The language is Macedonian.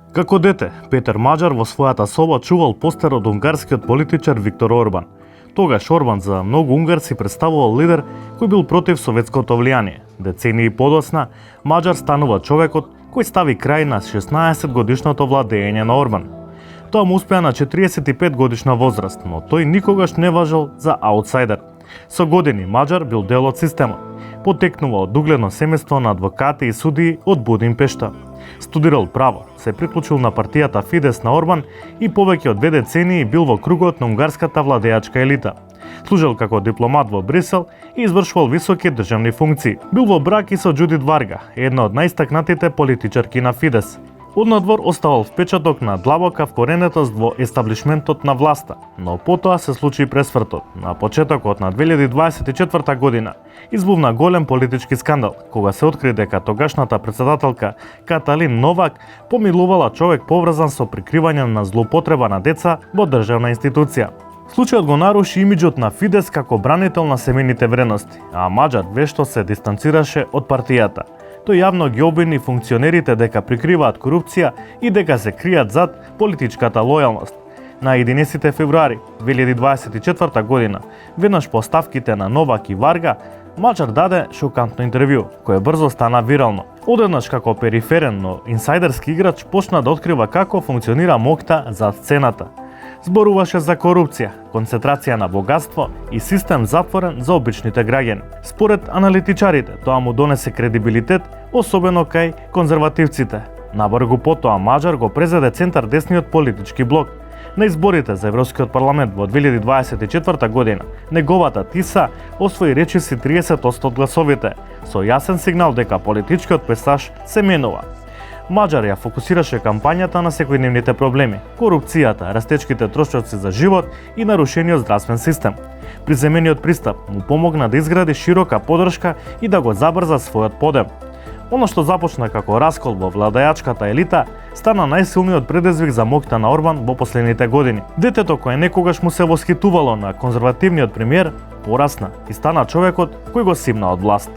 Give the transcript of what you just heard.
Како дете, Петер Маџар во својата соба чувал постер од унгарскиот политичар Виктор Орбан. Тогаш Орбан за многу унгарци представувал лидер кој бил против советското влијание. Децении подоцна, Маџар станува човекот кој стави крај на 16-годишното владење на Орбан. Тоа му успеа на 45 годишна возраст, но тој никогаш не важел за аутсайдер. Со години Маџар бил дел од системот. Потекнува од угледно семејство на адвокати и судии од Будимпешта. Студирал право, се приклучил на партијата Фидес на Орбан и повеќе од 2 децении бил во кругот на унгарската владеачка елита. Служел како дипломат во Брисел и извршувал високи државни функции. Бил во брак и со Џудит Варга, една од најстакнатите политичарки на Фидес. Однадвор оставал впечаток на длабока вкоренетост во естаблишментот на власта, но потоа се случи пресвртот. На почетокот на 2024 година избувна голем политички скандал, кога се откри дека тогашната претседателка Каталин Новак помилувала човек поврзан со прикривање на злоупотреба на деца во државна институција. Случајот го наруши имиџот на Фидес како бранител на семејните вредности, а Маџар вешто се дистанцираше од партијата. Тој јавно ги обвини функционерите дека прикриваат корупција и дека се кријат зад политичката лојалност. На 11 февруари 2024 година, веднаш по ставките на Новак и Варга, Маџар даде шокантно интервју, кое брзо стана вирално. Одеднаш како периферен, но инсайдерски играч почна да открива како функционира моќта зад сцената. Зборуваше за корупција, концентрација на богатство и систем затворен за обичните граѓани. Според аналитичарите, тоа му донесе кредибилитет, особено кај конзервативците. Набрзо потоа Маџар го презеде центар-десниот политички блок. На изборите за Европскиот парламент во 2024 година, неговата ТИСА освои речиси 30% од гласовите, со јасен сигнал дека политичкиот песаж се менува. Маџар ја фокусираше кампањата на секојдневните проблеми, корупцијата, растечките трошоци за живот и нарушениот здравствен систем. Приземениот пристап му помогна да изгради широка поддршка и да го забрза својот подем. Оно што започна како раскол во владеачката елита, стана најсилниот предизвик за моќта на Орбан во последните години. Детето кое некогаш му се восхитувало на конзервативниот премиер, порасна и стана човекот кој го симна од власт.